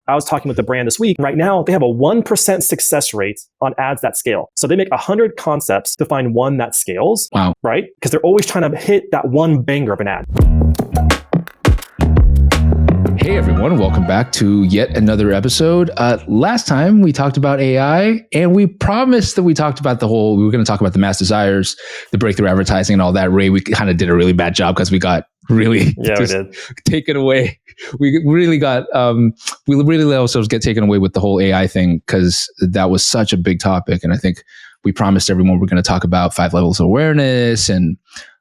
I was talking with a brand this week. Right now, they have a 1% success rate on ads that scale. So they make 100 concepts to find one that scales. Wow. Right? Because they're always trying to hit that one banger of an ad. Hey everyone, welcome back to yet another episode. Last time we talked about AI, and we promised that we were going to talk about the mass desires, the breakthrough advertising and all that. Ray, we kind of did a really bad job because we got really taken away. We really let ourselves get taken away with the whole AI thing because that was such a big topic. And I think we promised everyone we're going to talk about 5 levels of awareness and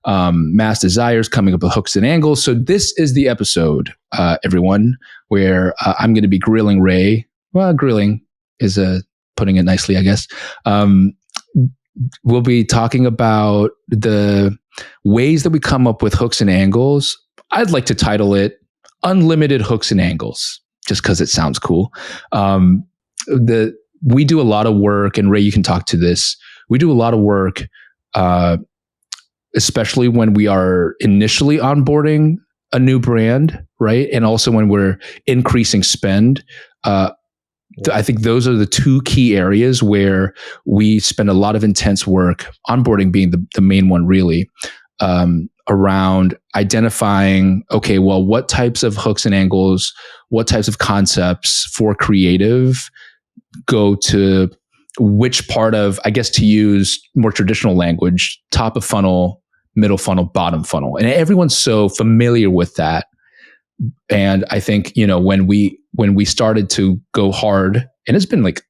mass desires, coming up with hooks and angles. So this is the episode, everyone, where I'm going to be grilling Ray. Well, grilling is putting it nicely, I guess. We'll be talking about the ways that we come up with hooks and angles. I'd like to title it Unlimited Hooks and Angles, just because it sounds cool. We do a lot of work, and Ray, you can talk to this. We do a lot of work, especially when we are initially onboarding a new brand, right? And also when we're increasing spend. I think those are the 2 key areas where we spend a lot of intense work, onboarding being the main one really, around identifying, okay, well, what types of hooks and angles, what types of concepts for creative go to which part of, I guess, to use more traditional language, top of funnel, middle funnel, bottom funnel. And everyone's so familiar with that. And I think, when we started to go hard, and it's been like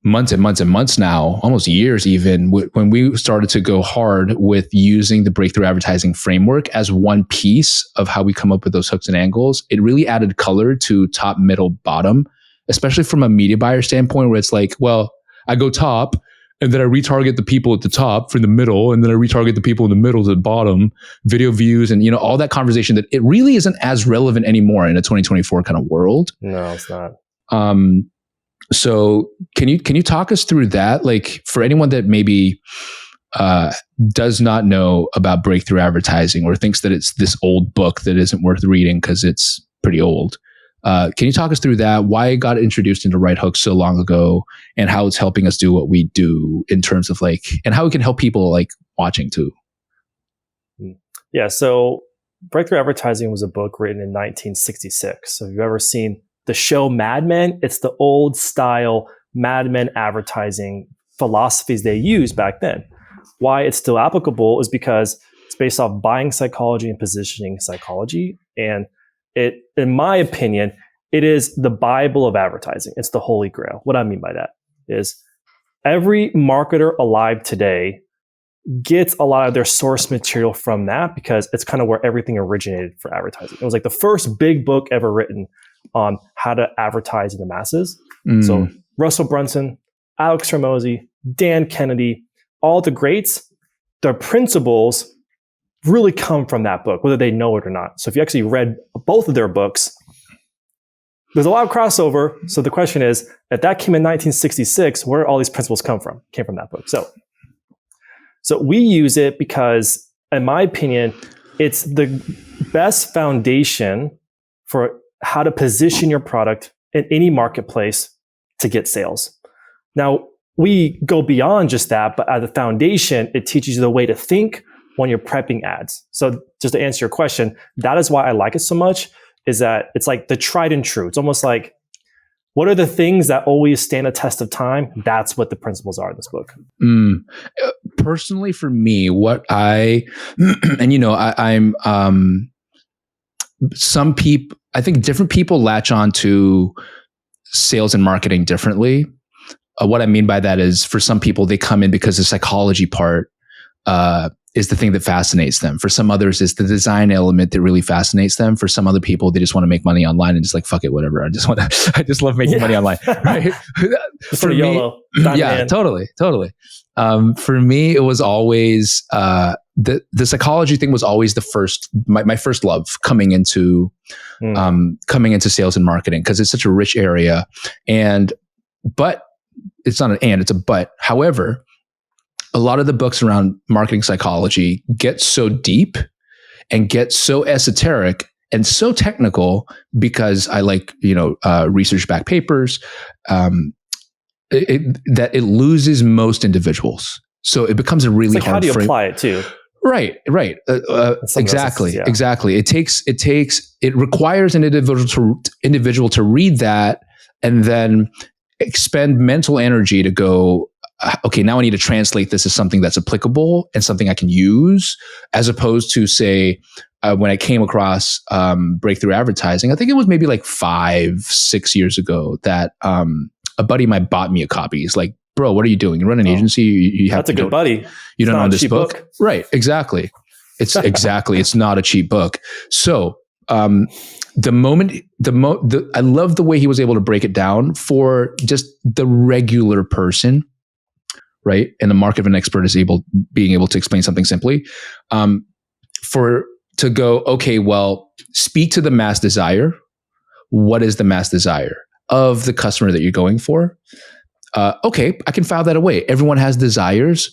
months and months and months now, almost years even, when we started to go hard with using the breakthrough advertising framework as one piece of how we come up with those hooks and angles, it really added color to top, middle, bottom, especially from a media buyer standpoint, where it's like, well, I go top, and then I retarget the people at the top from the middle, and then I retarget the people in the middle to the bottom, video views, and all that conversation that it really isn't as relevant anymore in a 2024 kind of world. No, it's not. So can you talk us through that? Like, for anyone that maybe does not know about breakthrough advertising or thinks that it's this old book that isn't worth reading because it's pretty old. Can you talk us through that? Why it got introduced into Right Hook so long ago, and how it's helping us do what we do in terms of and how we can help people watching too? Yeah. So Breakthrough Advertising was a book written in 1966. So if you've ever seen the show Mad Men, it's the old style Mad Men advertising philosophies they used back then. Why it's still applicable is because it's based off buying psychology and positioning psychology. And it, in my opinion, it is the Bible of advertising. It's the Holy Grail. What I mean by that is every marketer alive today gets a lot of their source material from that, because it's kind of where everything originated for advertising. It was like the first big book ever written on how to advertise in the masses. So Russell Brunson, Alex Hormozi, Dan Kennedy, all the greats, their principles really come from that book, whether they know it or not. So if you actually read both of their books, there's a lot of crossover. So the question is, if that came in 1966, where all these principles come from? Came from that book. So we use it because, in my opinion, it's the best foundation for how to position your product in any marketplace to get sales. Now, we go beyond just that, but at the foundation, it teaches you the way to think when you're prepping ads. So just to answer your question, that is why I like it so much, is that it's like the tried and true. It's almost like, what are the things that always stand a test of time? That's what the principles are in this book. Personally, for me, what I'm some people, I think different people latch on to sales and marketing differently. What I mean by that is, for some people, they come in because the psychology part is the thing that fascinates them. For some others, it's the design element that really fascinates them. For some other people, they just want to make money online and just like, fuck it, whatever. I just love making money online, right? For me, YOLO. Yeah, totally. For me, it was always the psychology thing was always my first love coming into sales and marketing, because it's such a rich area. But it's not an and, it's a but. However, a lot of the books around marketing psychology get so deep and get so esoteric and so technical because I like, research back papers, that it loses most individuals. So it becomes a really like hard how do you frame. apply it too? Right. Exactly. Yeah. Exactly. It requires an individual to read that and then expend mental energy to go, okay, now I need to translate this as something that's applicable and something I can use, as opposed to, say, when I came across breakthrough advertising, I think it was maybe like 5-6 years ago that a buddy of mine bought me a copy. He's like, bro, what are you doing? You run an agency. You have That's a good buddy. You don't own this book. Right. Exactly. It's not a cheap book. So I love the way he was able to break it down for just the regular person, right? And the mark of an expert is being able to explain something simply. To go, okay, well, speak to the mass desire. What is the mass desire of the customer that you're going for? Okay, I can file that away. Everyone has desires.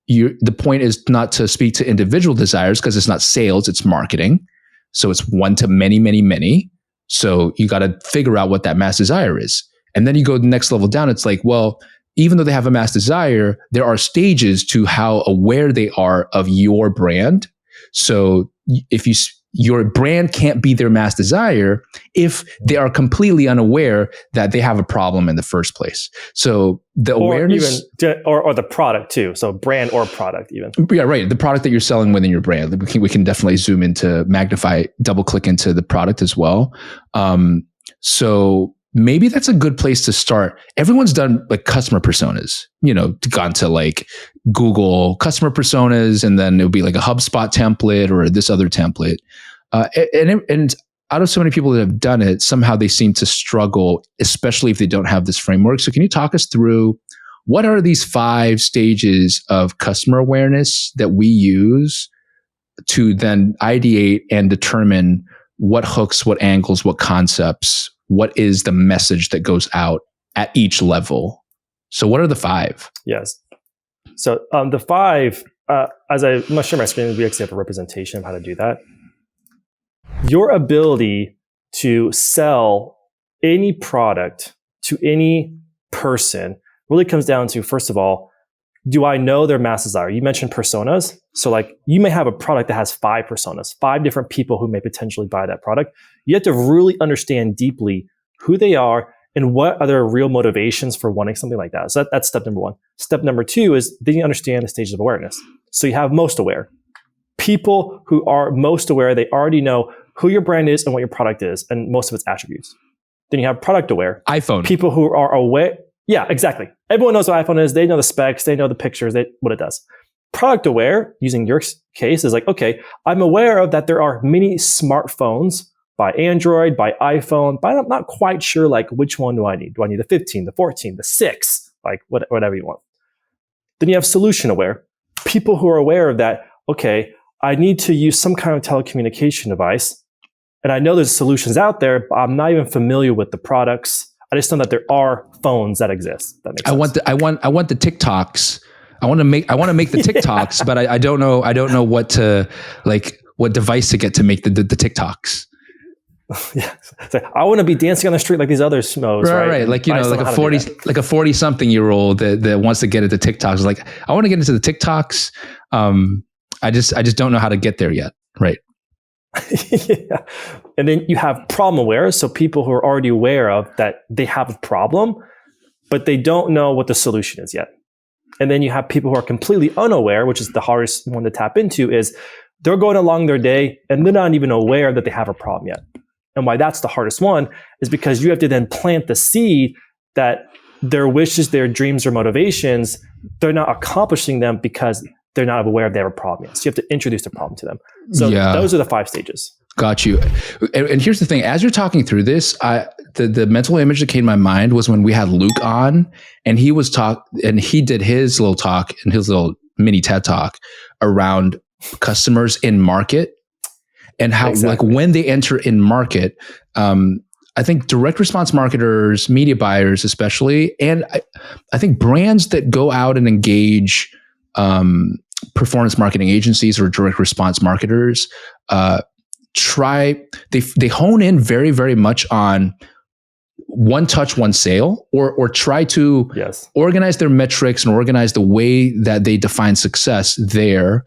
The point is not to speak to individual desires because it's not sales, it's marketing. So it's one to many, many, many. So you got to figure out what that mass desire is. And then you go the next level down. It's like, well, even though they have a mass desire, there are stages to how aware they are of your brand. So if your brand can't be their mass desire if they are completely unaware that they have a problem in the first place. So the awareness, or the product too. So brand or product even. Yeah, right. The product that you're selling within your brand. We can definitely zoom into, magnify, double click into the product as well. So maybe that's a good place to start. Everyone's done like customer personas, gone to like Google customer personas, and then it would be like a HubSpot template or this other template. And out of so many people that have done it, somehow they seem to struggle, especially if they don't have this framework. So can you talk us through what are these 5 stages of customer awareness that we use to then ideate and determine what hooks, what angles, what concepts, what is the message that goes out at each level? So what are the 5? Yes. So the 5, as I'm going to share my screen, we actually have a representation of how to do that. Your ability to sell any product to any person really comes down to, first of all, do I know their mass desire? You mentioned personas. So like you may have a product that has 5 personas, 5 different people who may potentially buy that product. You have to really understand deeply who they are and what are their real motivations for wanting something like that. So that's step number 1. Step number 2 is then you understand the stages of awareness. So you have most aware. People who are most aware, they already know who your brand is and what your product is and most of its attributes. Then you have product aware. iPhone. People who are aware. Yeah, exactly. Everyone knows what iPhone is. They know the specs. They know the pictures, what it does. Product aware, using your case, is like, okay, I'm aware of that there are many smartphones by Android, by iPhone, but I'm not quite sure like which one do I need? Do I need the 15, the 14, the 6, like whatever you want. Then you have solution aware. People who are aware of that, okay, I need to use some kind of telecommunication device. And I know there's solutions out there, but I'm not even familiar with the products. I just know that there are phones that exist. That makes sense. I want the TikToks. I want to make the TikToks, yeah. But I don't know what device to get to make the TikToks. Yeah, so I want to be dancing on the street like these other smos, right? Right. Like like a 40-something-year-old that wants to get into TikToks. Like I want to get into the TikToks. I just don't know how to get there yet. Right. Yeah. And then you have problem aware. So people who are already aware of that they have a problem, but they don't know what the solution is yet. And then you have people who are completely unaware, which is the hardest one to tap into, is they're going along their day and they're not even aware that they have a problem yet. And why that's the hardest one is because you have to then plant the seed that their wishes, their dreams, or motivations, they're not accomplishing them because they're not aware they have a problem yet. So you have to introduce the problem to them. So those are the 5 stages. Got you. And here's the thing. As you're talking through this, the mental image that came to my mind was when we had Luke on and he did his little talk and his little mini TED talk around customers in market and how like when they enter in market, I think direct response marketers, media buyers especially, and I think brands that go out and engage performance marketing agencies or direct response marketers, they hone in very, very much on one touch, one sale, or try to organize their metrics and organize the way that they define success there.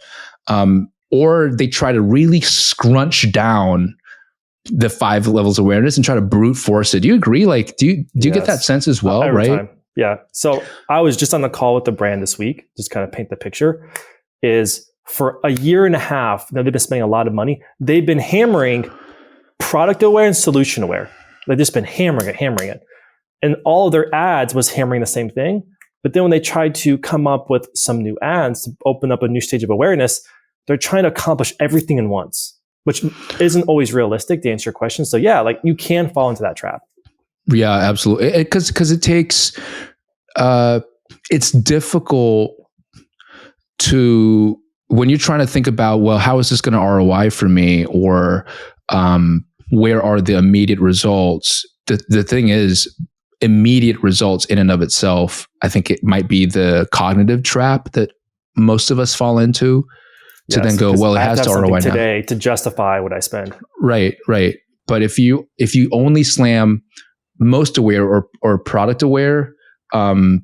Or they try to really scrunch down the 5 levels of awareness and try to brute force it. Do you agree? Like, do you get that sense as well? Every right? Time. Yeah. So I was just on the call with the brand this week, just kind of paint the picture, is for a year and a half, they've been spending a lot of money. They've been hammering product aware and solution aware. They've just been hammering it. And all of their ads was hammering the same thing. But then when they tried to come up with some new ads to open up a new stage of awareness, they're trying to accomplish everything in once, which isn't always realistic, to answer your question. So yeah, like you can fall into that trap. Yeah, absolutely. Because it takes, it's difficult to, when you're trying to think about, well, how is this going to ROI for me? Or where are the immediate results? The thing is, immediate results in and of itself, I think it might be the cognitive trap that most of us fall into. To then go, well, it has to ROI today to justify what I spend. Right. But if you only slam most aware or product aware, the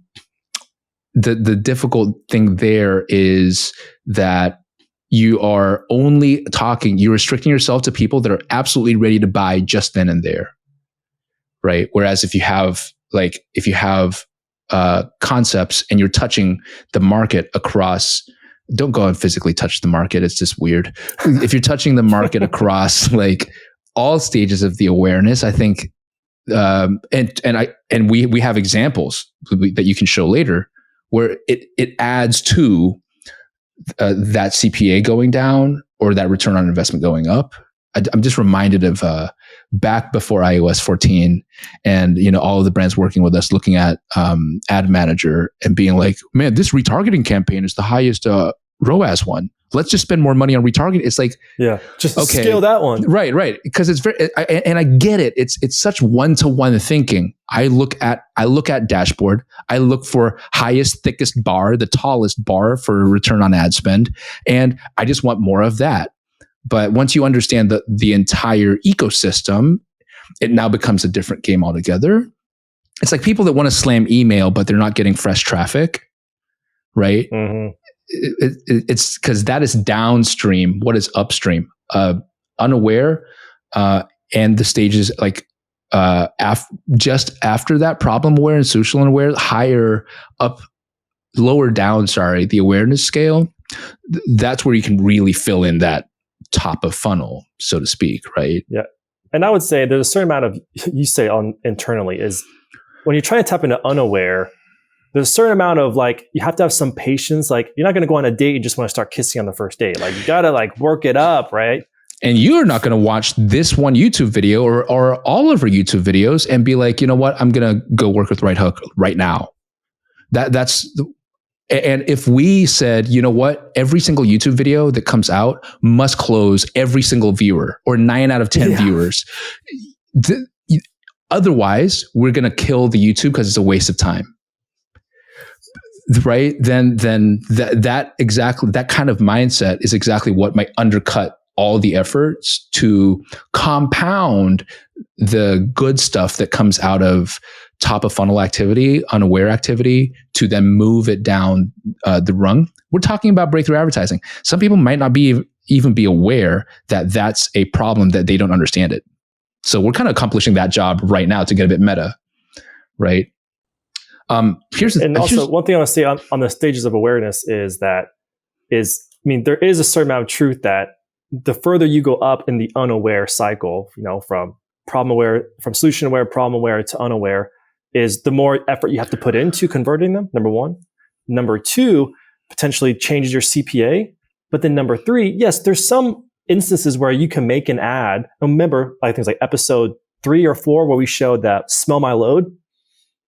difficult thing there is that you're restricting yourself to people that are absolutely ready to buy just then and there. Right. Whereas if you have concepts and you're touching the market across, don't go and physically touch the market. It's just weird. If you're touching the market across like all stages of the awareness, I think, and we have examples that you can show later where it adds to that CPA going down or that return on investment going up. I'm just reminded of back before iOS 14 and, all of the brands working with us looking at Ad Manager and being like, man, this retargeting campaign is the highest ROAS one. Let's just spend more money on retargeting. It's like, scale that one. Right. Because it's and I get it. It's such one-to-one thinking. I look at dashboard. I look for highest, thickest bar, the tallest bar for return on ad spend. And I just want more of that. But once you understand the entire ecosystem, it now becomes a different game altogether. It's like people that want to slam email, but they're not getting fresh traffic, right? Mm-hmm. It's because that is downstream. What is upstream? Unaware, and the stages like just after that, problem aware and social aware, lower down. The awareness scale. That's where you can really fill in that top of funnel, so to speak, right? Yeah. And I would say there's a certain amount of, you say internally, is when you're trying to tap into unaware, there's a certain amount of like, you have to have some patience. Like you're not going to go on a date and just want to start kissing on the first date. Like you got to like work it up, right? And you're not going to watch this one YouTube video or all of our YouTube videos and be like, you know what, I'm going to go work with Right-Hook right now. And if we said, you know what, every single YouTube video that comes out must close every single viewer or 9 out of 10 viewers. Otherwise, we're going to kill the YouTube because it's a waste of time. Right? Then that kind of mindset is exactly what might undercut all the efforts to compound the good stuff that comes out of top of funnel activity, unaware activity, to then move it down the rung. We're talking about breakthrough advertising. Some people might not even be aware that that's a problem, that they don't understand it. So we're kind of accomplishing that job right now to get a bit meta, right? One thing I want to say on the stages of awareness is there is a certain amount of truth that the further you go up in the unaware cycle, from problem aware, from solution aware, problem aware to unaware, is the more effort you have to put into converting them, number one. Number two, potentially changes your CPA. But then number three, yes, there's some instances where you can make an ad. Remember, like things like episode 3 or 4, where we showed that Smell My Load.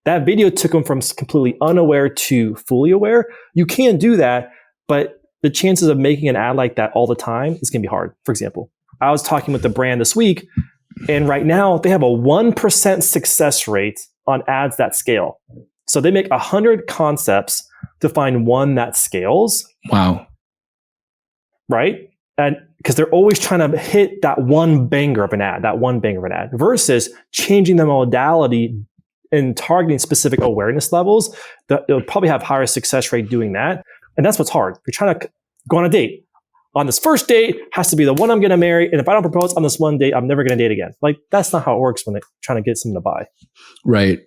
That video took them from completely unaware to fully aware. You can do that, but the chances of making an ad like that all the time is going to be hard. For example, I was talking with the brand this week, and right now they have a 1% success rate on ads that scale. So they make 100 concepts to find one that scales. Wow. Right? And because they're always trying to hit that one banger of an ad, versus changing the modality and targeting specific awareness levels. They'll probably have higher success rate doing that. And that's what's hard. You're trying to go on a date. On this first date has to be the one I'm going to marry. And if I don't propose on this one date, I'm never going to date again. Like, that's not how it works when they're trying to get someone to buy. Right.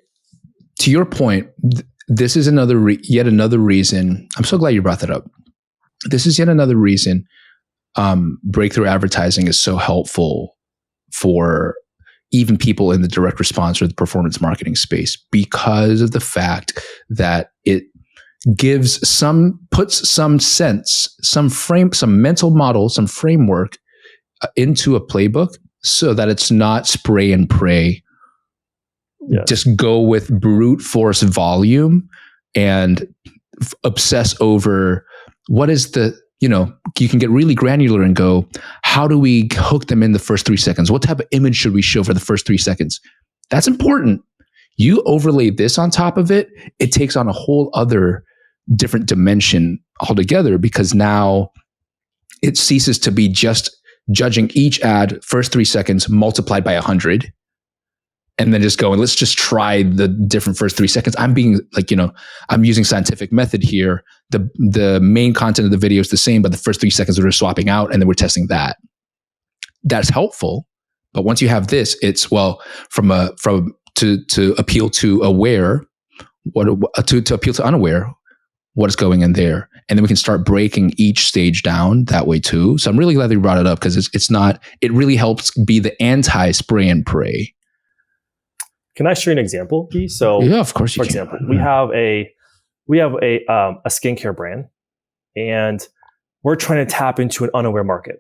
To your point, this is yet another reason. I'm so glad you brought that up. This is yet another reason breakthrough advertising is so helpful for even people in the direct response or the performance marketing space, because of the fact that it puts some sense, some mental model, some framework into a playbook, so that it's not spray and pray. Yes. Just go with brute force volume and obsess over what is you can get really granular and go, how do we hook them in the first 3 seconds? What type of image should we show for the first 3 seconds? That's important. You overlay this on top of it, it takes on a whole other different dimension altogether, because now it ceases to be just judging each ad first 3 seconds multiplied by 100. And then just going, let's just try the different first 3 seconds. I'm being I'm using scientific method here. The main content of the video is the same, but the first 3 seconds we're swapping out, and then we're testing that. That's helpful. But once you have this, it's to appeal to aware, to appeal to unaware, what is going in there. And then we can start breaking each stage down that way too. So I'm really glad that you brought it up, because it really helps be the anti-spray and pray. Can I share an example, Guy? So yeah, of course you can. For example, we have a skincare brand, and we're trying to tap into an unaware market.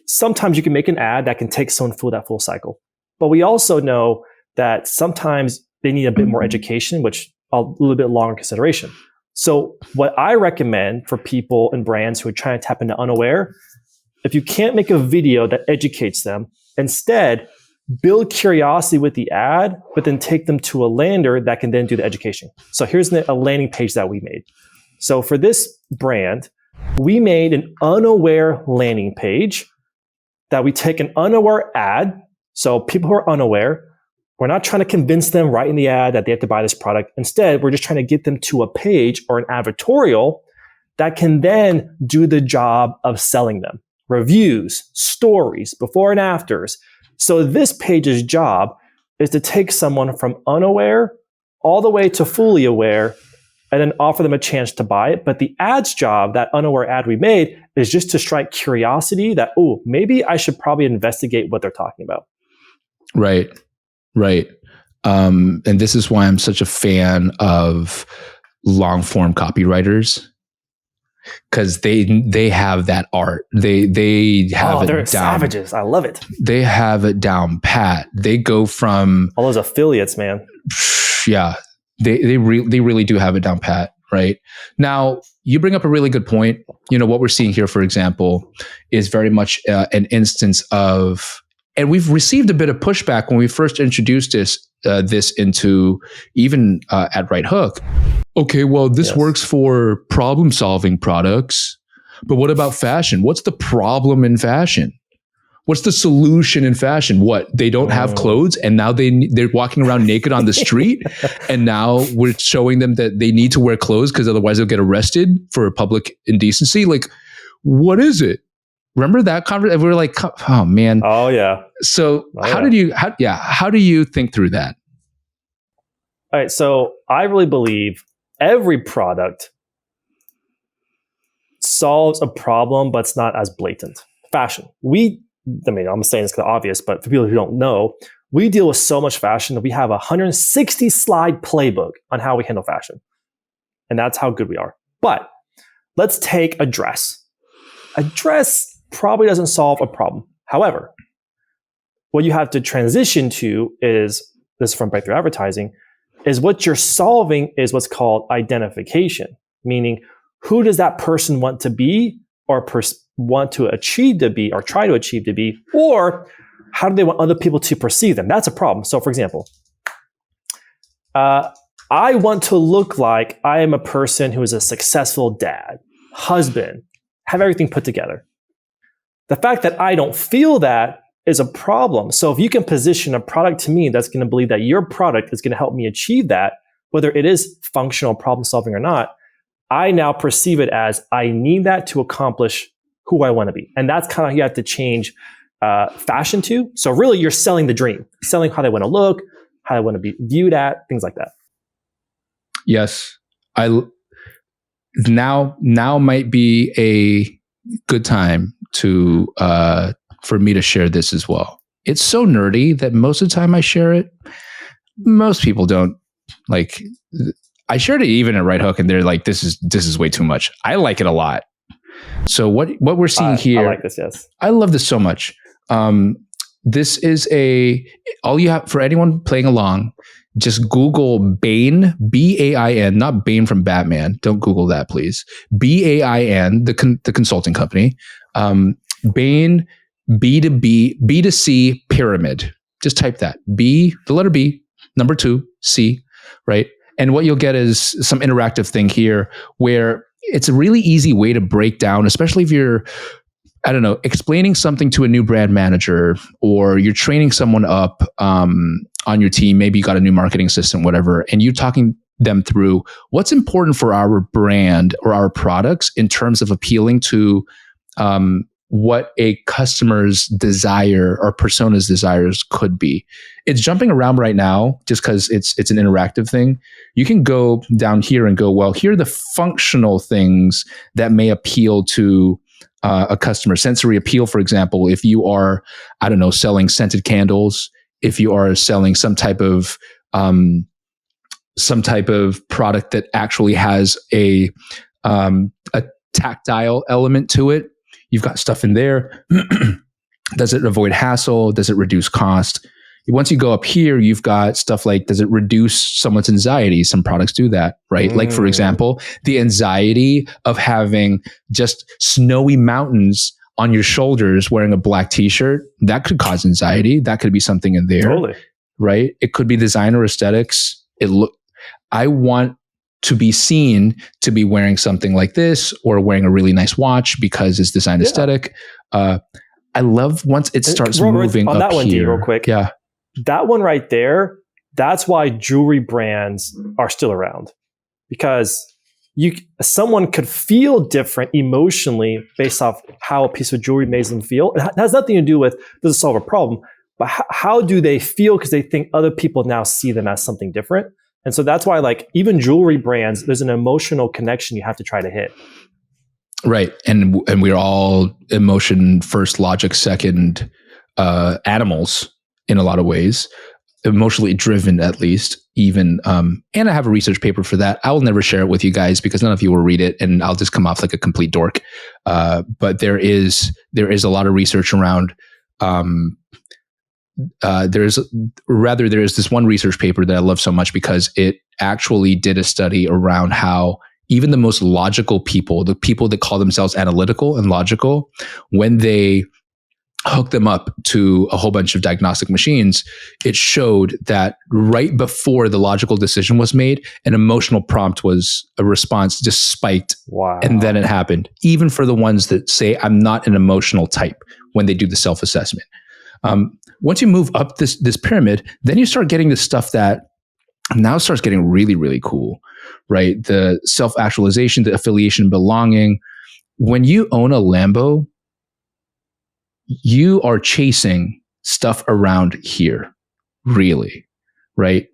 Sometimes you can make an ad that can take someone through that full cycle, but we also know that sometimes they need a bit more education, which a little bit longer consideration. So what I recommend for people and brands who are trying to tap into unaware, if you can't make a video that educates them, instead build curiosity with the ad, but then take them to a lander that can then do the education. So here's a landing page that we made. So for this brand, we made an unaware landing page that we take an unaware ad. So people who are unaware, we're not trying to convince them right in the ad that they have to buy this product. Instead, we're just trying to get them to a page or an advertorial that can then do the job of selling them. Reviews, stories, before and afters. So this page's job is to take someone from unaware all the way to fully aware, and then offer them a chance to buy it. But the ad's job, that unaware ad we made, is just to strike curiosity that, maybe I should probably investigate what they're talking about. Right. And this is why I'm such a fan of long-form copywriters. Because they have that art. They have it they're down. Savages. I love it. They have it down pat. They go from all those affiliates, man. Yeah, they really do have it down pat. Right now, you bring up a really good point. What we're seeing here, for example, is very much an instance of, and we've received a bit of pushback when we first introduced this into even at Right Hook. Okay, well, this works for problem-solving products, but what about fashion? What's the problem in fashion? What's the solution in fashion? What, they don't have clothes, and now they're walking around naked on the street, and now we're showing them that they need to wear clothes because otherwise they'll get arrested for public indecency? Like, what is it? Remember that conversation? We were like, oh man. Oh yeah. So how do you think through that? All right. So I really believe every product solves a problem, but it's not as blatant. Fashion. I'm saying this because it's obvious, but for people who don't know, we deal with so much fashion that we have a 160 slide playbook on how we handle fashion. And that's how good we are. But let's take a dress. A dress probably doesn't solve a problem. However, what you have to transition to is, this is from Breakthrough Advertising, is what you're solving is what's called identification, meaning who does that person want to be or want to achieve to be or try to achieve to be, or how do they want other people to perceive them? That's a problem. So for example, I want to look like I am a person who is a successful dad, husband, have everything put together. The fact that I don't feel that is a problem. So if you can position a product to me that's going to believe that your product is going to help me achieve that, whether it is functional problem solving or not, I now perceive it as I need that to accomplish who I want to be. And that's kind of how you have to change fashion to. So really you're selling the dream, selling how they want to look, how they want to be viewed at, things like that. Yes. Now might be a good time to for me to share this as well. It's so nerdy that most of the time I share it. Most people don't like. I shared it even at Right Hook, and they're like, "This is way too much." I like it a lot. So what we're seeing here, I like this. Yes, I love this so much. This is all you have for anyone playing along. Just Google Bain, B-A-I-N, not Bane from Batman. Don't Google that, please. B-A-I-N, the consulting company. Bain, B2B, B2C pyramid. Just type that. B, the letter B, number 2, C, right? And what you'll get is some interactive thing here where it's a really easy way to break down, especially if you're, I don't know, explaining something to a new brand manager, or you're training someone up on your team. Maybe you got a new marketing assistant, whatever, and you're talking them through what's important for our brand or our products in terms of appealing to what a customer's desire or persona's desires could be. It's jumping around right now just because it's an interactive thing. You can go down here and go, well, here are the functional things that may appeal to a customer. Sensory appeal, for example, if you are, I don't know, selling scented candles, if you are selling some type of product that actually has a tactile element to it, you've got stuff in there. Does it avoid hassle? Does it reduce cost? Once you go up here, you've got stuff like, does it reduce someone's anxiety? Some products do that, right? Like, for example, the anxiety of having just snowy mountains on your shoulders wearing a black t-shirt, that could cause anxiety. That could be something in there, totally. Right? It could be designer aesthetics. I want to be seen to be wearing something like this or wearing a really nice watch because it's design aesthetic. I love once it starts moving on up that one, here. real quick. Yeah. That one right there, that's why jewelry brands are still around, because someone could feel different emotionally based off how a piece of jewelry makes them feel. It has nothing to do with does it solve a problem, but how do they feel because they think other people now see them as something different. And so that's why, like, even jewelry brands, there's an emotional connection you have to try to hit. Right. And we're all emotion first, logic second animals in a lot of ways, emotionally driven at least, even. And I have a research paper for that. I will never share it with you guys because none of you will read it and I'll just come off like a complete dork. But there is a lot of research around there is this one research paper that I love so much because it actually did a study around how even the most logical people, the people that call themselves analytical and logical, when they hook them up to a whole bunch of diagnostic machines, it showed that right before the logical decision was made, an emotional prompt was a response just spiked. Wow. And then it happened, even for the ones that say, I'm not an emotional type when they do the self-assessment. Once you move up this pyramid, then you start getting the stuff that now starts getting really, really cool, right? The self-actualization, the affiliation, belonging. When you own a Lambo, you are chasing stuff around here, really, right?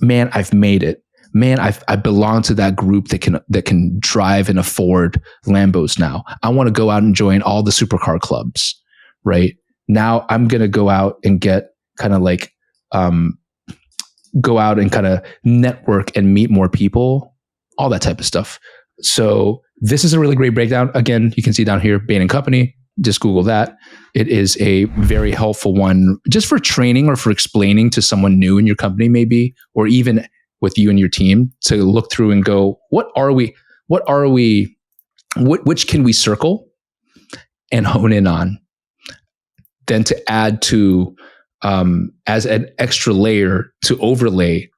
Man, I've made it. Man, I belong to that group that can drive and afford Lambos now. I want to go out and join all the supercar clubs, right? Now I'm going to go out and get kind of like, go out and kind of network and meet more people, all that type of stuff. So this is a really great breakdown. Again, you can see down here, Bain & Company. Just Google that. It is a very helpful one just for training or for explaining to someone new in your company, maybe, or even with you and your team to look through and go, which can we circle and hone in on? Then to add to, as an extra layer to overlay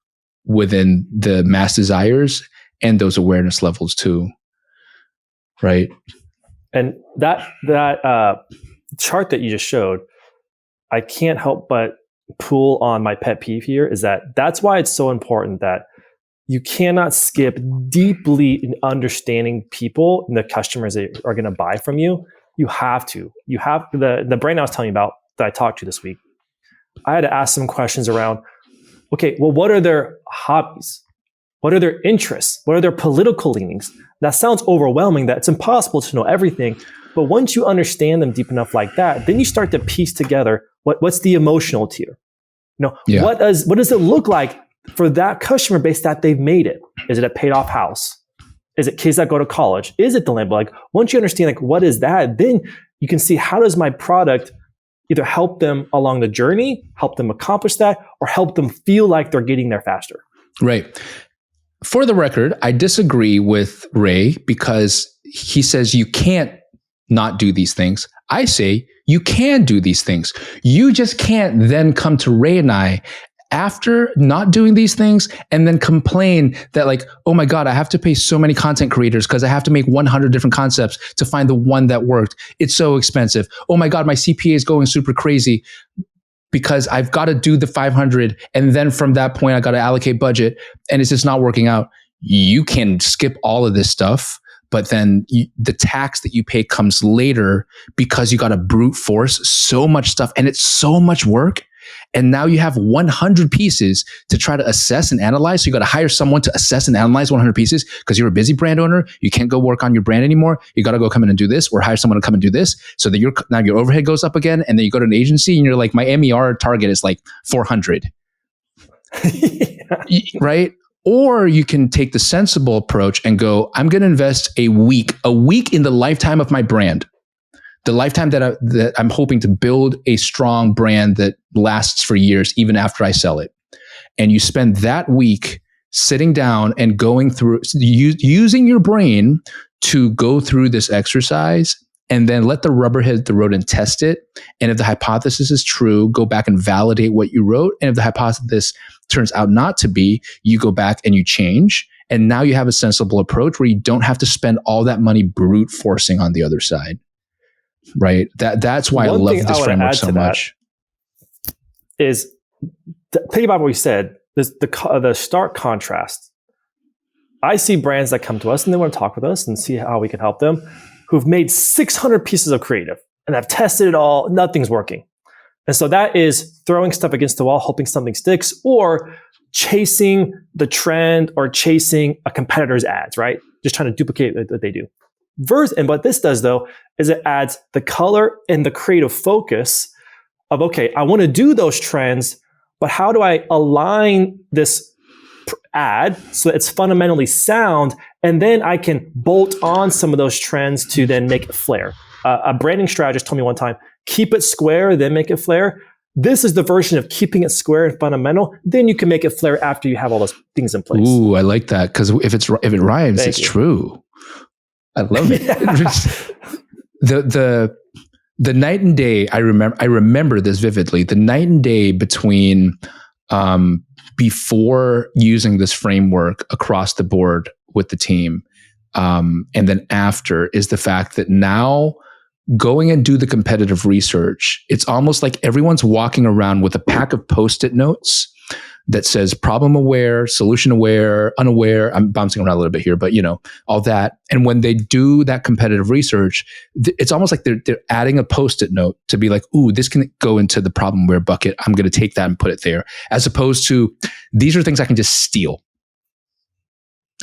within the mass desires and those awareness levels too. Right. And that chart that you just showed, I can't help but pull on my pet peeve here is that's why it's so important that you cannot skip deeply in understanding people and the customers that are going to buy from you. You have to. You have the brand I was telling you about that I talked to this week. I had to ask some questions around, okay, well, what are their hobbies? What are their interests? What are their political leanings? That sounds overwhelming, that it's impossible to know everything. But once you understand them deep enough like that, then you start to piece together what's the emotional tier. What does it look like for that customer base that they've made it? Is it a paid off house? Is it kids that go to college? Is it the land? Like once you understand like what is that, then you can see how does my product either help them along the journey, help them accomplish that, or help them feel like they're getting there faster. Right. For the record, I disagree with Ray because he says you can't not do these things. I say you can do these things. You just can't then come to Ray and I after not doing these things and then complain that like, oh my God, I have to pay so many content creators because I have to make 100 different concepts to find the one that worked. It's so expensive. Oh my God, my CPA is going super crazy because I've got to do the 500. And then from that point, I got to allocate budget and it's just not working out. You can skip all of this stuff, but then the tax that you pay comes later because you got to brute force so much stuff and it's so much work. And now you have 100 pieces to try to assess and analyze. So you got to hire someone to assess and analyze 100 pieces because you're a busy brand owner. You can't go work on your brand anymore. You got to go come in and do this or hire someone to come and do this. So that now your overhead goes up again. And then you go to an agency and you're like, my MER target is like 400. Yeah. Right? Or you can take the sensible approach and go, I'm going to invest a week in the lifetime of my brand. The lifetime that I'm hoping to build a strong brand that lasts for years, even after I sell it. And you spend that week sitting down and going through, using your brain to go through this exercise and then let the rubber hit the road and test it. And if the hypothesis is true, go back and validate what you wrote. And if the hypothesis turns out not to be, you go back and you change. And now you have a sensible approach where you don't have to spend all that money brute forcing on the other side. Right. That's why I love this framework so much. Is think about what we said. The stark contrast. I see brands that come to us and they want to talk with us and see how we can help them, who've made 600 pieces of creative and have tested it all. Nothing's working. And so that is throwing stuff against the wall, hoping something sticks, or chasing the trend or chasing a competitor's ads, right? Just trying to duplicate what they do. And what this does though, is it adds the color and the creative focus of, okay, I want to do those trends, but how do I align this ad so that it's fundamentally sound? And then I can bolt on some of those trends to then make it flare. A branding strategist told me one time, keep it square, then make it flare. This is the version of keeping it square and fundamental. Then you can make it flare after you have all those things in place. Ooh, I like that. Because if it rhymes, it's true. I love it. Yeah. The night and day, I remember this vividly. The night and day between before using this framework across the board with the team, and then after is the fact that now going and do the competitive research, it's almost like everyone's walking around with a pack of Post-it notes that says problem aware, solution aware, unaware. I'm bouncing around a little bit here, but all that. And when they do that competitive research, it's almost like they're adding a Post-it note to be like, ooh, this can go into the problem aware bucket. I'm going to take that and put it there. As opposed to, these are things I can just steal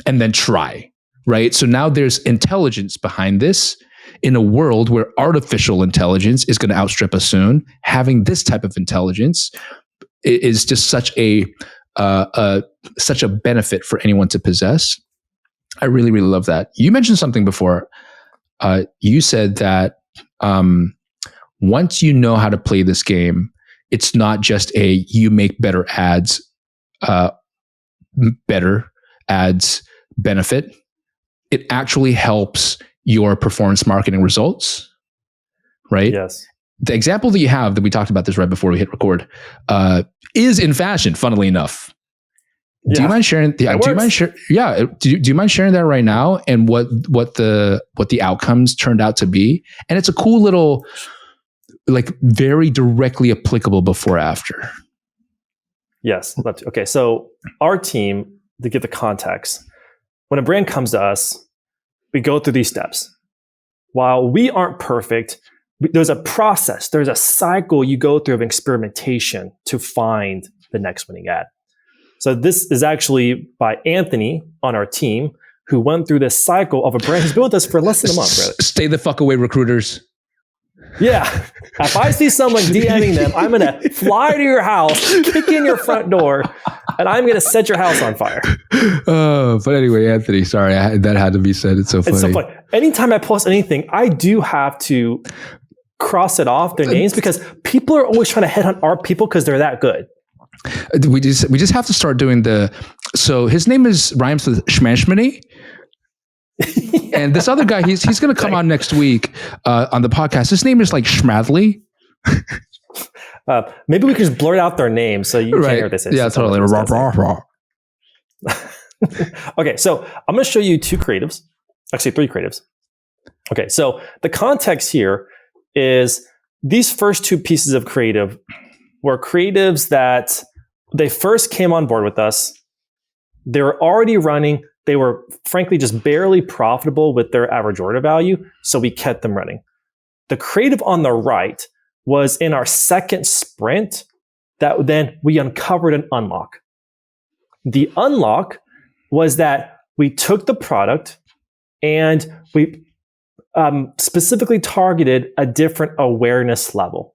and then try, right? So now there's intelligence behind this. In a world where artificial intelligence is going to outstrip us soon, having this type of intelligence is just such a benefit for anyone to possess. I really, really love that. You mentioned something before. You said that once you know how to play this game, it's not just you make better ads benefit. It actually helps your performance marketing results, right? Yes. The example that you have that we talked about this right before we hit record is in fashion, funnily enough. Do you mind sharing? Yeah. Do you mind sharing? Yeah. Do you mind sharing that right now and what the outcomes turned out to be? And it's a cool little, like, very directly applicable before after. Yes. Okay. So our team, to give the context, when a brand comes to us, we go through these steps. While we aren't perfect, there's a process, there's a cycle you go through of experimentation to find the next winning ad. So this is actually by Anthony on our team, who went through this cycle of a brand who's been with us for less than a month, really. Stay the fuck away, recruiters. Yeah. If I see someone DMing them, I'm going to fly to your house, kick in your front door, and I'm going to set your house on fire. But anyway, Anthony, sorry, that had to be said. It's so funny. It's so funny. Anytime I post anything, I do have to cross it off their names because people are always trying to headhunt our people because they're that good. We just have to start doing so his name rhymes with Schmanschmany. Yeah. And this other guy, he's going to come on next week on the podcast. His name is like Schmadley. Maybe we could just blurt out their names so you can't hear this. Yeah, totally. Okay, so I'm going to show you three creatives. Okay, so the context here is these first two pieces of creative were creatives that they first came on board with us. They were already running. They were frankly just barely profitable with their average order value, so we kept them running. The creative on the right was in our second sprint that then we uncovered an unlock. The unlock was that we took the product and we specifically targeted a different awareness level.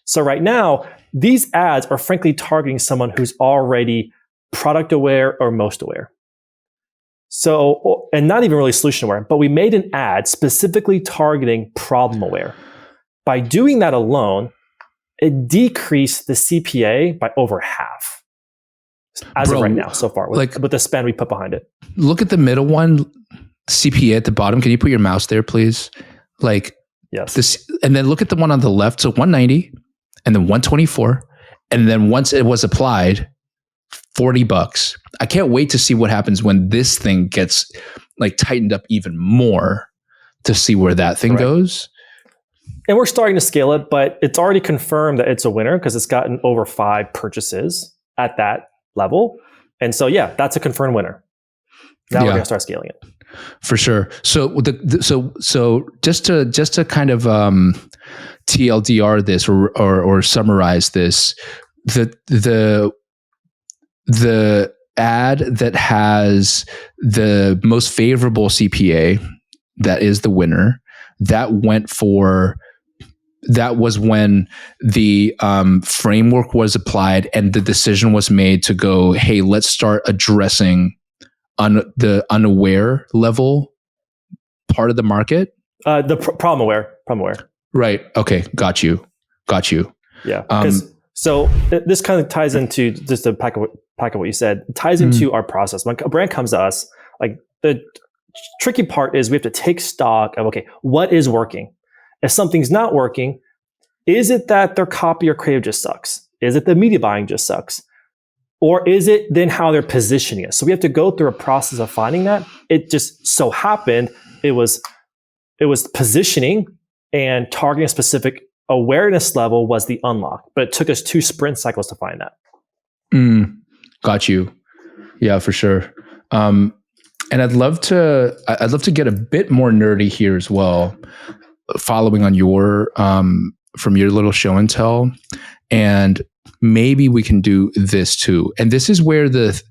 So right now, these ads are frankly targeting someone who's already product aware or most aware. So, and not even really solution aware, but we made an ad specifically targeting problem aware. By doing that alone, it decreased the CPA by over half as of right now so far with the spend we put behind it. Look at the middle one, CPA at the bottom. Can you put your mouse there, please? Yes. And then look at the one on the left. So 190 and then 124. And then once it was applied, $40. I can't wait to see what happens when this thing gets tightened up even more to see where that thing goes. And we're starting to scale it, but it's already confirmed that it's a winner because it's gotten over 5 purchases at that level. And so, yeah, that's a confirmed winner. Now we're going to start scaling it. For sure. So so just to kind of TLDR this or summarize this, the ad that has the most favorable CPA, that is the winner. That was when the framework was applied and the decision was made to go, hey, let's start addressing the unaware level part of the market. The problem aware. Right. Okay. Got you. Yeah. So this kind of ties into just to pack up what you said. It ties into our process. When a brand comes to us, the tricky part is we have to take stock of, okay, what is working? If something's not working, is it that their copy or creative just sucks? Is it the media buying just sucks? Or is it then how they're positioning it? So we have to go through a process of finding that. It just so happened it was positioning and targeting a specific awareness level was the unlock, but it took us 2 sprint cycles to find that. Got you. Yeah, for sure. And I'd love to get a bit more nerdy here as well, following on your from your little show and tell, and maybe we can do this too. And this is where the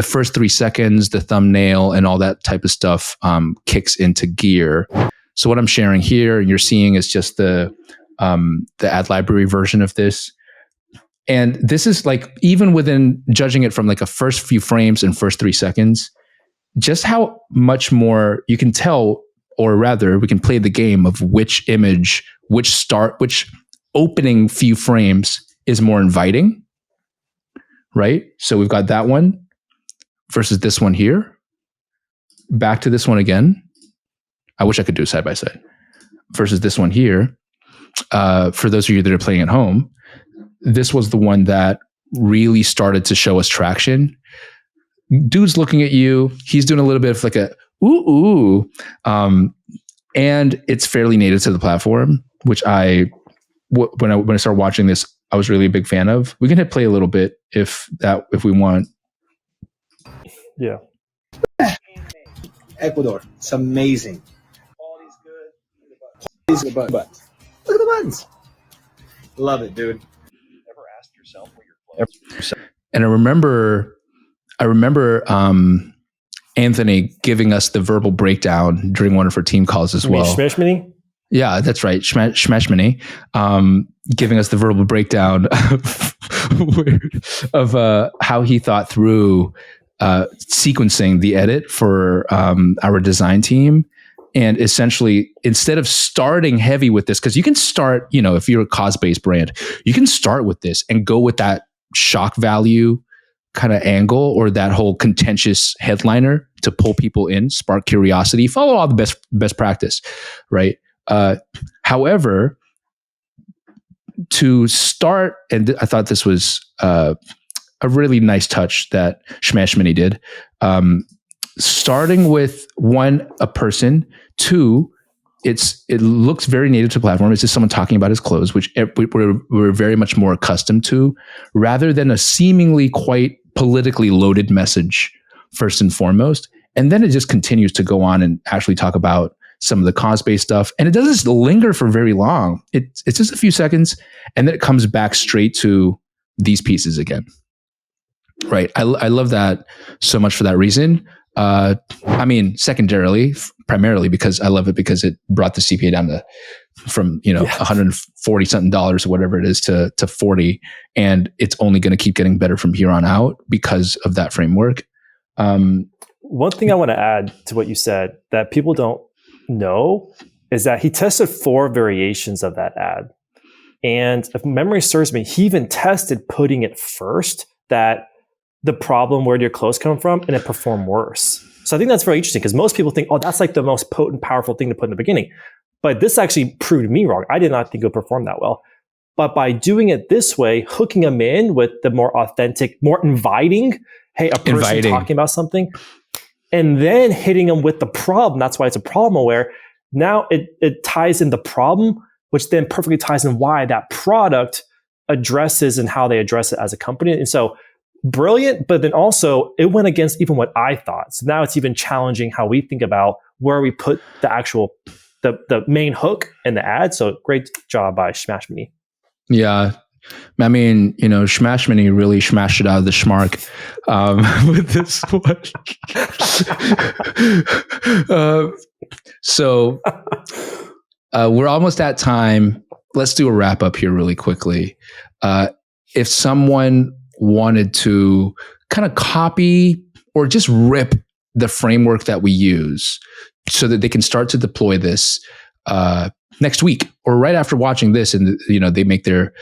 first 3 seconds, the thumbnail, and all that type of stuff kicks into gear. So what I'm sharing here, and you're seeing, is just the ad library version of this. And this is even within judging it from a first few frames and first 3 seconds, just how much more you can tell, or rather we can play the game of which image, which opening few frames is more inviting, right? So we've got that one versus this one here. Back to this one again. I wish I could do side by side. Versus this one here. For those of you that are playing at home, this was the one that really started to show us traction. dude's looking at you. He's doing a little bit of like a ooh, and it's fairly native to the platform, which when I started watching this, I was really a big fan of. We can hit play a little bit if we want. Yeah. Ecuador, it's amazing. Quality's good. But look at the buttons. Love it, dude. Ever asked yourself where you're close? And I remember Anthony giving us the verbal breakdown during one of her team calls as well. Shmashmini? Yeah, that's right. Shmashmini, giving us the verbal breakdown of how he thought through sequencing the edit for our design team. And essentially, instead of starting heavy with this, because you can start, if you're a cause-based brand, you can start with this and go with that shock value kind of angle or that whole contentious headliner to pull people in, spark curiosity, follow all the best practice, right? However, to start, and I thought this was a really nice touch that Shmashmini did, starting with a person, two, it looks very native to the platform. It's just someone talking about his clothes, which we're very much more accustomed to, rather than a seemingly quite politically loaded message first and foremost. And then it just continues to go on and actually talk about some of the cause-based stuff. And it doesn't linger for very long. It's just a few seconds, and then it comes back straight to these pieces again. Right. I love that so much for that reason. Secondarily, primarily because I love it because it brought the CPA down from $140 something or whatever it is to 40, and it's only going to keep getting better from here on out because of that framework. One thing I want to add to what you said that people don't know is that he tested 4 variations of that ad, and if memory serves me, he even tested putting it first, that the problem where your clothes come from, and it performed worse. So I think that's very interesting because most people think, oh, that's like the most potent, powerful thing to put in the beginning. But this actually proved me wrong. I did not think it would perform that well. But by doing it this way, hooking them in with the more authentic, more inviting, hey, a person talking about something, and then hitting them with the problem. That's why it's a problem aware. Now it ties in the problem, which then perfectly ties in why that product addresses and how they address it as a company. And so brilliant, but then also it went against even what I thought. So now it's even challenging how we think about where we put the actual, the main hook in the ad. So great job by Shmashmini. Yeah. I mean, Shmashmini really smashed it out of the schmark with this one. So we're almost at time. Let's do a wrap up here really quickly. If someone wanted to kind of copy or just rip the framework that we use so that they can start to deploy this next week or right after watching this, and they make their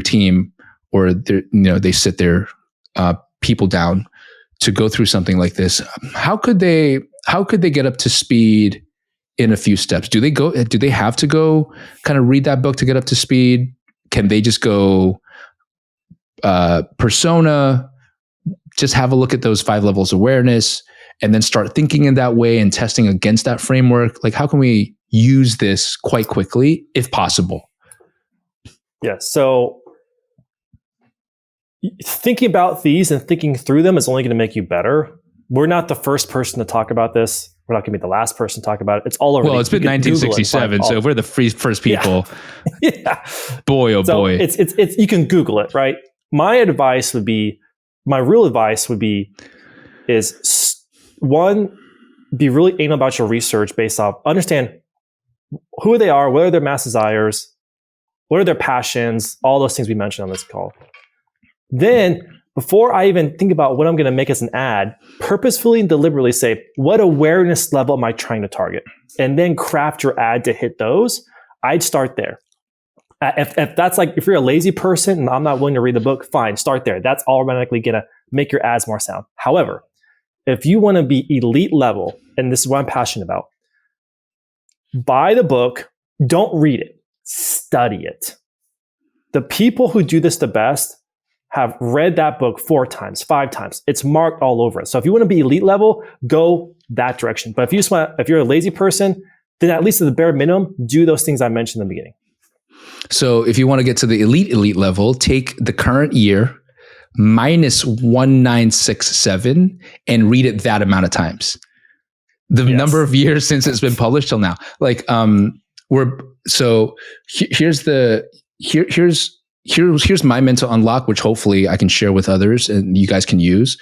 team or they sit their people down to go through something like this, how could they get up to speed in a few steps? Do they have to go kind of read that book to get up to speed? Can they just go persona, just have a look at those 5 levels of awareness, and then start thinking in that way and testing against that framework? Like, how can we use this quite quickly, if possible? Yeah. So thinking about these and thinking through them is only going to make you better. We're not the first person to talk about this. We're not going to be the last person to talk about it. It's all over. Well, it's been 1967, so if we're the first people. Yeah. Boy, oh boy. It's you can Google it, right? My real advice would be, one, be really anal about your research based off, understand who they are, what are their mass desires, what are their passions, all those things we mentioned on this call. Then, before I even think about what I'm going to make as an ad, purposefully and deliberately say, what awareness level am I trying to target? And then craft your ad to hit those. I'd start there. If that's like, if you're a lazy person and I'm not willing to read the book, fine, start there. That's automatically going to make your ads more sound. However, if you want to be elite level, and this is what I'm passionate about, buy the book, don't read it, study it. The people who do this the best have read that book 4 times, 5 times. It's marked all over it. So if you want to be elite level, go that direction. But if you're a lazy person, then at least at the bare minimum, do those things I mentioned in the beginning. So if you want to get to the elite level, take the current year minus 1967 and read it that amount of times. The number of years since it's been published till now. Like, here's my mental unlock, which hopefully I can share with others and you guys can use.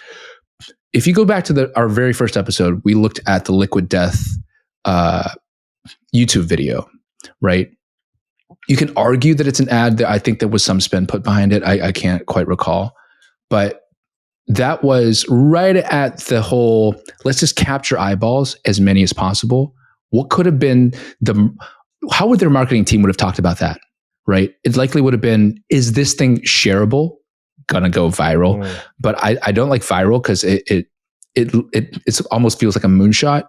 If you go back to our very first episode, we looked at the Liquid Death YouTube video, right? You can argue that it's an ad. That I think there was some spin put behind it. I can't quite recall, but that was right at the whole, let's just capture eyeballs, as many as possible. What could have been how would their marketing team would have talked about that, right? It likely would have been, is this thing shareable? Gonna go viral. But I don't like viral because it almost feels like a moonshot.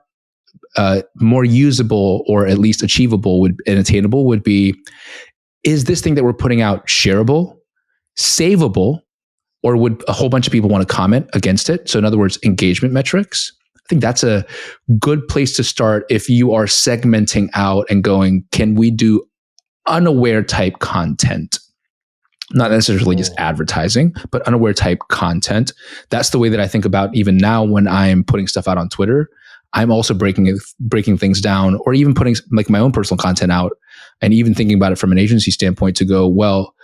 More usable or at least achievable and attainable would be, is this thing that we're putting out shareable, savable, or would a whole bunch of people want to comment against it? So in other words, engagement metrics. I think that's a good place to start if you are segmenting out and going, can we do unaware type content? Not necessarily just advertising, but unaware type content. That's the way that I think about even now when I'm putting stuff out on Twitter. I'm also breaking things down, or even putting like my own personal content out, and even thinking about it from an agency standpoint to go, well,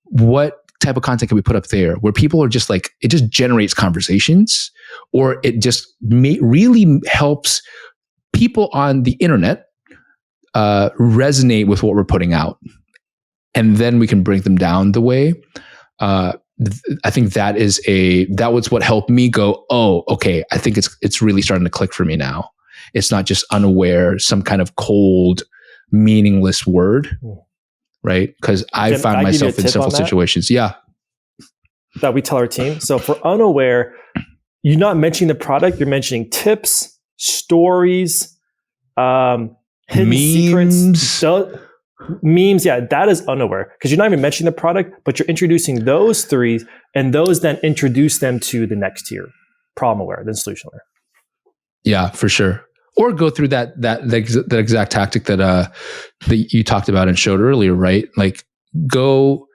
what type of content can we put up there where people are just like, it just generates conversations, or it just really helps people on the internet resonate with what we're putting out, and then we can break them down the way. I think that was what helped me go, oh, okay, I think it's really starting to click for me now. It's not just unaware, some kind of cold, meaningless word, right? Because I found myself in several situations. Yeah. That we tell our team. So for unaware, you're not mentioning the product, you're mentioning tips, stories, hidden memes. secrets. Memes, yeah, that is unaware because you're not even mentioning the product, but you're introducing those 3, and those then introduce them to the next tier, problem aware, then solution aware. Yeah, for sure. Or go through that exact tactic that you talked about and showed earlier, right? Like, go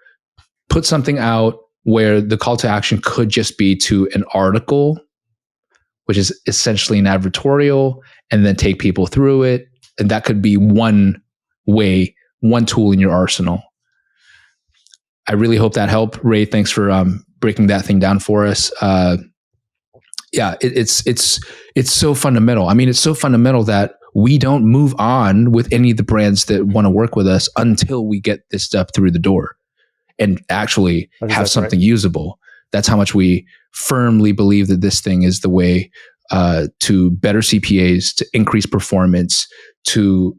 put something out where the call to action could just be to an article, which is essentially an advertorial, and then take people through it, and that could be one way. One tool in your arsenal. I really hope that helped. Ray, thanks for breaking that thing down for us. It's so fundamental. I mean, it's so fundamental that we don't move on with any of the brands that want to work with us until we get this stuff through the door and actually have something usable. That's how much we firmly believe that this thing is the way to better CPAs, to increase performance, to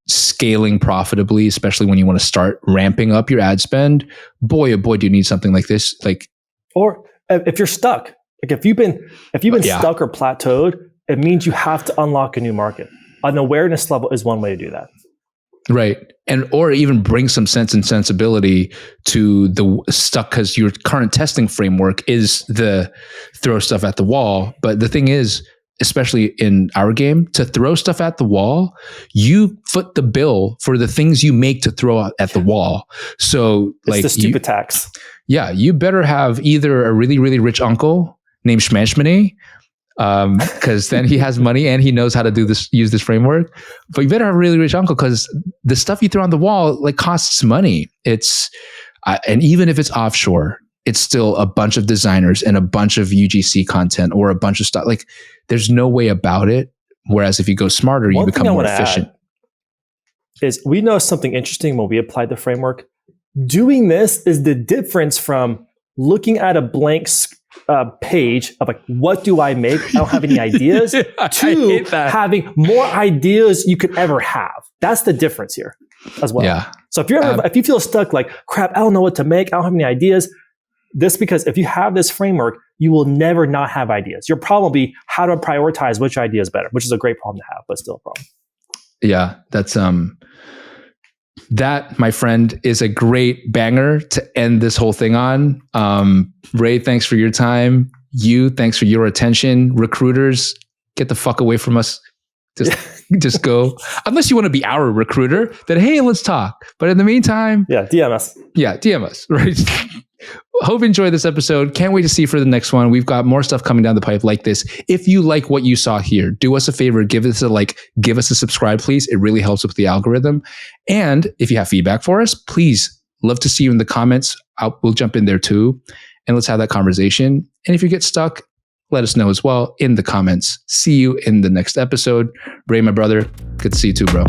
scaling profitably, especially when you want to start ramping up your ad spend. Boy, oh boy, do you need something like this. Like, or if you're stuck, like if you've been stuck or plateaued, it means you have to unlock a new market. An awareness level is one way to do that. Right. And, or even bring some sense and sensibility to the stuck, because your current testing framework is the throw stuff at the wall. But the thing is, especially in our game, to throw stuff at the wall, you foot the bill for the things you make to throw at the wall. So it's like the stupid tax. Yeah, you better have either a really, really rich uncle named Schmanschmany, because then he has money and he knows how to use this framework. But you better have a really rich uncle, because the stuff you throw on the wall like costs money. And even if it's offshore, it's still a bunch of designers and a bunch of UGC content or a bunch of stuff. Like, there's no way about it. Whereas if you go smarter, you become more efficient. Is we know something interesting when we applied the framework. Doing this is the difference from looking at a blank page of like, what do I make? I don't have any ideas. To having more ideas you could ever have. That's the difference here as well. Yeah. So if you feel stuck, like, crap, I don't know what to make, I don't have any ideas. Because if you have this framework, you will never not have ideas. Your problem will be how to prioritize which idea is better, which is a great problem to have, but still a problem. Yeah, that's that, my friend, is a great banger to end this whole thing on. Ray, thanks for your time. Thanks for your attention. Recruiters, get the fuck away from us. Just go. Unless you want to be our recruiter, then hey, let's talk. But in the meantime, DM us. Yeah, DM us. Right. Hope you enjoyed this episode. Can't wait to see you for the next one. We've got more stuff coming down the pipe like this. If you like what you saw here, do us a favor, give us a like, give us a subscribe, please. It really helps with the algorithm. And if you have feedback for us, please, love to see you in the comments. We'll jump in there too. And let's have that conversation. And if you get stuck, let us know as well in the comments. See you in the next episode. Ray, my brother, good to see you too, bro.